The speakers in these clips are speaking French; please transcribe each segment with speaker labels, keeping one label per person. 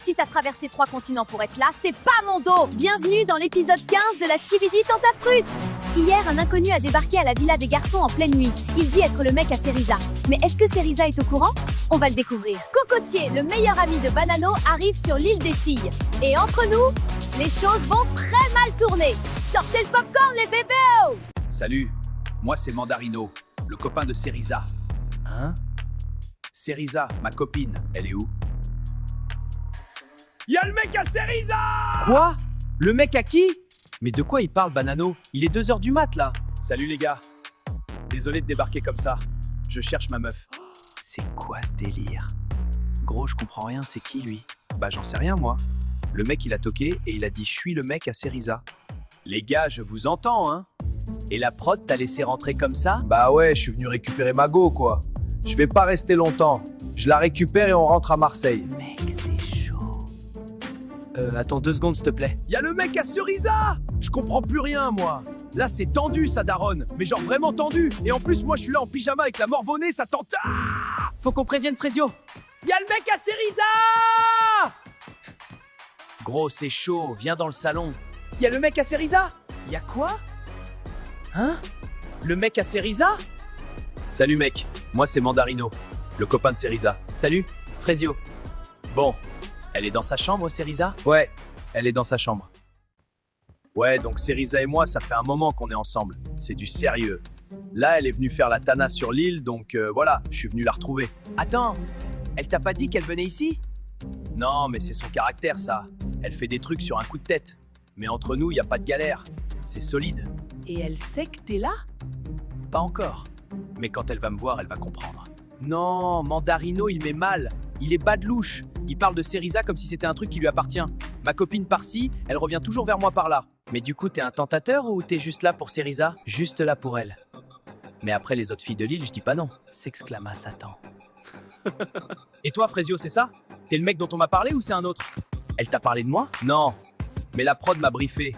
Speaker 1: Si t'as traversé 3 continents pour être là, c'est pas mon dos. Bienvenue dans l'épisode 15 de la Skibidi Tentafruit. Hier, un inconnu a débarqué à la villa des garçons en pleine nuit. Il dit être le mec à Cerisa. Mais est-ce que Cerisa est au courant? On va le découvrir. Cocotier, le meilleur ami de Banano, arrive sur l'île des filles. Et entre nous, les choses vont très mal tourner. Sortez le popcorn, les bébés!
Speaker 2: Salut, moi c'est Mandarino, le copain de Cerisa.
Speaker 3: Hein?
Speaker 2: Cerisa, ma copine, elle est où? Y'a le mec à Cerisa!
Speaker 3: Quoi? Le mec à qui? Mais de quoi il parle, Banano? Il est 2h du mat, là.
Speaker 2: Salut les gars. Désolé de débarquer comme ça. Je cherche ma meuf.
Speaker 3: C'est quoi ce délire? Gros, je comprends rien, c'est qui, lui?
Speaker 2: Bah j'en sais rien moi. Le mec il a toqué et il a dit je suis le mec à Cerisa. Les gars, je vous entends hein.
Speaker 3: Et la prod t'a laissé rentrer comme ça?
Speaker 4: Bah ouais, je suis venu récupérer ma go, quoi. Je vais pas rester longtemps. Je la récupère et on rentre à Marseille.
Speaker 3: Mec, c'est chaud. Attends 2 secondes, s'il te plaît.
Speaker 2: Y'a le mec à Cerisa! Je comprends plus rien moi. Là c'est tendu ça daronne. Mais genre vraiment tendu. Et en plus moi je suis là en pyjama avec la morve au nez, ça tente.
Speaker 3: Faut qu'on prévienne Frésio.
Speaker 2: Y'a le mec à Cerisa!
Speaker 3: Gros, c'est chaud, viens dans le salon.
Speaker 2: Y'a le mec à Cerisa!
Speaker 3: Y'a quoi? Hein? Le mec à Cerisa?
Speaker 2: Salut mec, moi c'est Mandarino, le copain de Cerisa.
Speaker 3: Salut, Frésio.
Speaker 2: Bon,
Speaker 3: Elle est dans sa chambre, Cerisa?
Speaker 2: ouais, elle est dans sa chambre. Ouais, donc Cerisa et moi, ça fait un moment qu'on est ensemble. C'est du sérieux. Là, elle est venue faire la tana sur l'île, donc voilà, je suis venu la retrouver.
Speaker 3: Attends, elle t'a pas dit qu'elle venait ici?
Speaker 2: Non, mais c'est son caractère, ça. Elle fait des trucs sur un coup de tête. Mais entre nous, y a pas de galère. C'est solide.
Speaker 3: Et elle sait que t'es là?
Speaker 2: Pas encore. Mais quand elle va me voir, elle va comprendre.
Speaker 3: Non, Mandarino, il met mal. Il est bas de louche. Il parle de Cerisa comme si c'était un truc qui lui appartient. Ma copine par-ci, elle revient toujours vers moi par là. Mais du coup, t'es un tentateur ou t'es juste là pour Cerisa? Juste là pour elle. Mais après les autres filles de l'île, je dis pas non, s'exclama Satan.
Speaker 2: Et toi, Frésio, c'est ça? T'es le mec dont on m'a parlé ou c'est un autre?
Speaker 3: Elle t'a parlé de moi?
Speaker 2: Non, mais la prod m'a briefé.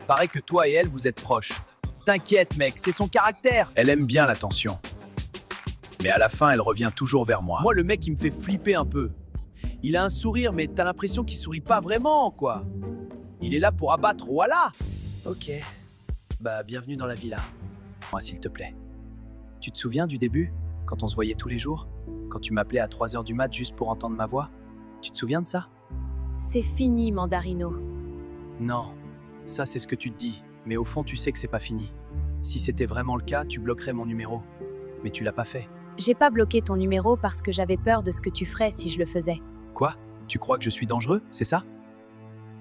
Speaker 2: Paraît que toi et elle, vous êtes proches.
Speaker 3: T'inquiète, mec, c'est son caractère.
Speaker 2: Elle aime bien l'attention. Mais à la fin, elle revient toujours vers moi.
Speaker 3: Moi, le mec, il me fait flipper un peu. Il a un sourire, mais t'as l'impression qu'il sourit pas vraiment, quoi. Il est là pour abattre, voilà. Ok. Bah, bienvenue dans la villa.
Speaker 2: Moi, s'il te plaît.
Speaker 3: Tu te souviens du début? Quand on se voyait tous les jours? Quand tu m'appelais à 3h du mat juste pour entendre ma voix? Tu te souviens de ça?
Speaker 1: C'est fini, Mandarino.
Speaker 3: Non. Ça, c'est ce que tu te dis. Mais au fond, tu sais que c'est pas fini. Si c'était vraiment le cas, tu bloquerais mon numéro. Mais tu l'as pas fait.
Speaker 1: J'ai pas bloqué ton numéro parce que j'avais peur de ce que tu ferais si je le faisais.
Speaker 3: Quoi? Tu crois que je suis dangereux, c'est ça?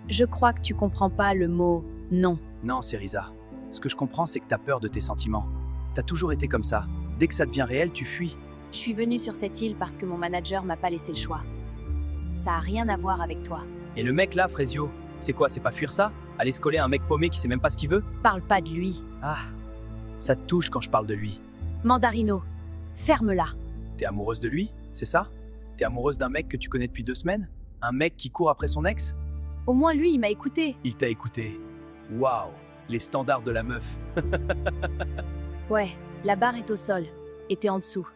Speaker 1: Je crois que tu comprends pas le mot « non ».
Speaker 3: Non, Cerisa. Ce que je comprends, c'est que t'as peur de tes sentiments. T'as toujours été comme ça. Dès que ça devient réel, tu fuis.
Speaker 1: Je suis venue sur cette île parce que mon manager m'a pas laissé le choix. Ça a rien à voir avec toi.
Speaker 3: Et le mec là, Frésio, c'est quoi? C'est pas fuir ça? Aller se coller à un mec paumé qui sait même pas ce qu'il veut?
Speaker 1: Parle pas de lui.
Speaker 3: Ah, ça te touche quand je parle de lui.
Speaker 1: Mandarino, ferme-la.
Speaker 3: T'es amoureuse de lui, c'est ça? T'es amoureuse d'un mec que tu connais depuis 2 semaines? Un mec qui court après son ex?
Speaker 1: Au moins lui, il m'a écouté.
Speaker 3: Il t'a écouté. Waouh, les standards de la meuf.
Speaker 1: Ouais, la barre est au sol. Et t'es en dessous.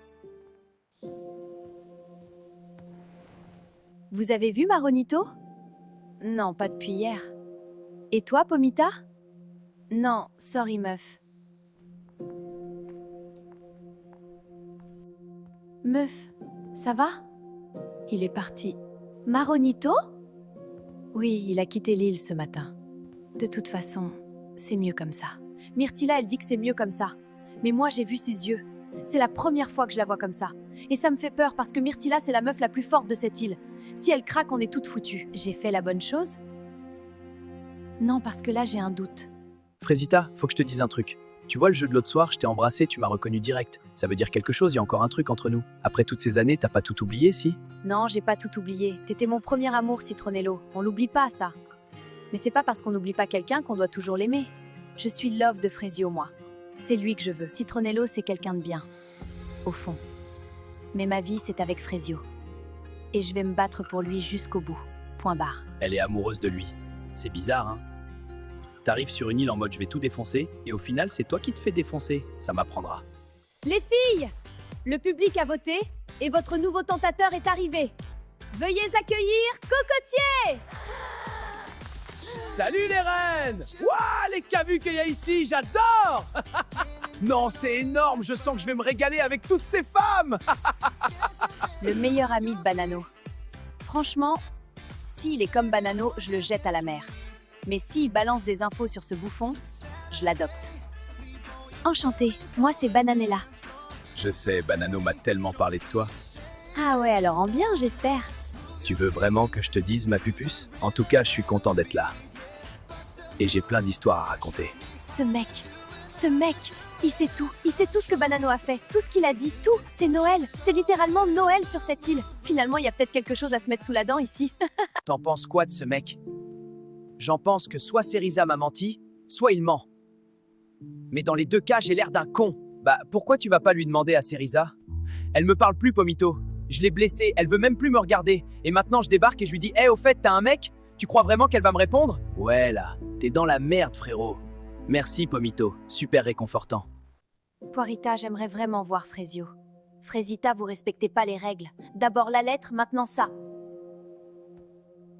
Speaker 1: Vous avez vu Maronito? Non, pas depuis hier. Et toi, Pomita? Non, sorry meuf. Meuf, ça va? Il est parti. Maronito? Oui, il a quitté l'île ce matin. De toute façon, c'est mieux comme ça. Myrtilla, elle dit que c'est mieux comme ça. Mais moi, j'ai vu ses yeux. C'est la première fois que je la vois comme ça. Et ça me fait peur parce que Myrtilla, c'est la meuf la plus forte de cette île. Si elle craque, on est toutes foutues. J'ai fait la bonne chose? Non, parce que là, j'ai un doute.
Speaker 3: Frésita, faut que je te dise un truc. Tu vois le jeu de l'autre soir, je t'ai embrassé, tu m'as reconnu direct. Ça veut dire quelque chose, il y a encore un truc entre nous. Après toutes ces années, t'as pas tout oublié, si?
Speaker 1: Non, j'ai pas tout oublié. T'étais mon premier amour, Citronello. On l'oublie pas, ça. Mais c'est pas parce qu'on n'oublie pas quelqu'un qu'on doit toujours l'aimer. Je suis love de Frésio, moi. C'est lui que je veux. Citronello, c'est quelqu'un de bien. Au fond. Mais ma vie, c'est avec Frésio. Et je vais me battre pour lui jusqu'au bout. Point barre.
Speaker 3: Elle est amoureuse de lui. C'est bizarre, hein? T'arrives sur une île en mode je vais tout défoncer, et au final, c'est toi qui te fais défoncer. Ça m'apprendra.
Speaker 1: Les filles! Le public a voté, et votre nouveau tentateur est arrivé. Veuillez accueillir Cocotier.
Speaker 2: Salut les reines! Waouh, les cavus qu'il y a ici, j'adore! Non, c'est énorme, je sens que je vais me régaler avec toutes ces femmes!
Speaker 1: Le meilleur ami de Banano. Franchement, s'il est comme Banano, je le jette à la mer. Mais s'il balance des infos sur ce bouffon, je l'adopte. Enchantée, moi c'est Bananella.
Speaker 2: Je sais, Banano m'a tellement parlé de toi.
Speaker 1: Ah ouais, alors en bien, j'espère.
Speaker 2: Tu veux vraiment que je te dise, ma pupuce? En tout cas, je suis content d'être là. Et j'ai plein d'histoires à raconter.
Speaker 1: Ce mec, il sait tout ce que Banano a fait, tout ce qu'il a dit, tout, c'est Noël, c'est littéralement Noël sur cette île. Finalement, il y a peut-être quelque chose à se mettre sous la dent ici.
Speaker 3: T'en penses quoi de ce mec? J'en pense que soit Cerisa m'a menti, soit il ment. Mais dans les deux cas, j'ai l'air d'un con. Bah, pourquoi tu vas pas lui demander à Cerisa? Elle me parle plus, Pomito. Je l'ai blessée, elle veut même plus me regarder. Et maintenant, je débarque et je lui dis « Hey, au fait, t'as un mec? Tu crois vraiment qu'elle va me répondre ?» Ouais, là, t'es dans la merde, frérot. Merci, Pomito. Super réconfortant.
Speaker 1: Poirita, j'aimerais vraiment voir Frésio. Frésita, vous respectez pas les règles. D'abord la lettre, maintenant ça.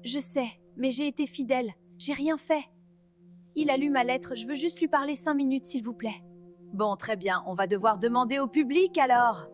Speaker 1: Je sais, mais j'ai été fidèle. J'ai rien fait. Il a lu ma lettre, je veux juste lui parler 5 minutes, s'il vous plaît. Bon, très bien, on va devoir demander au public alors.